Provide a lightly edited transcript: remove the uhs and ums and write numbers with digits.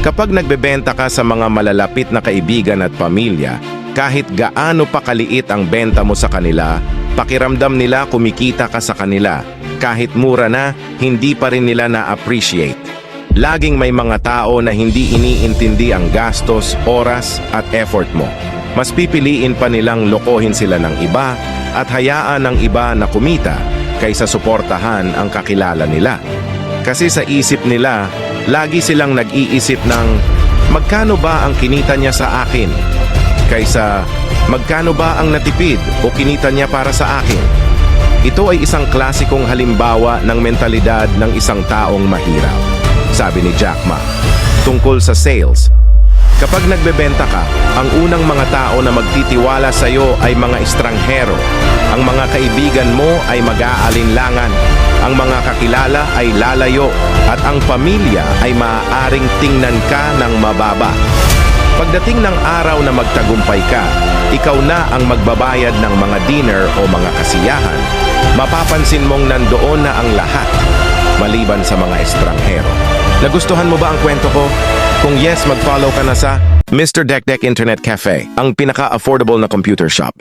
Kapag nagbebenta ka sa mga malalapit na kaibigan at pamilya, kahit gaano pa kaliit ang benta mo sa kanila, pakiramdam nila kumikita ka sa kanila. Kahit mura na, hindi pa rin nila na-appreciate. Laging may mga tao na hindi iniintindi ang gastos, oras at effort mo. Mas pipiliin pa nilang lokohin sila ng iba at hayaan ng iba na kumita kaysa suportahan ang kakilala nila. Kasi sa isip nila, lagi silang nag-iisip ng magkano ba ang kinita niya sa akin? Kaysa magkano ba ang natipid o kinita niya para sa akin? Ito ay isang klasikong halimbawa ng mentalidad ng isang taong mahirap, sabi ni Jack Ma. Tungkol sa sales, kapag nagbebenta ka, ang unang mga tao na magtitiwala sa iyo ay mga estranghero. Ang mga kaibigan mo ay mag-aalinlangan, ang mga kakilala ay lalayo, at ang pamilya ay maaaring tingnan ka ng mababa. Pagdating ng araw na magtagumpay ka, ikaw na ang magbabayad ng mga dinner o mga kasiyahan. Mapapansin mong nandoon na ang lahat, maliban sa mga estranghero. Nagustuhan mo ba ang kwento ko? Kung yes, mag-follow ka na sa Mr. Dekdek Internet Cafe, ang pinaka-affordable na computer shop.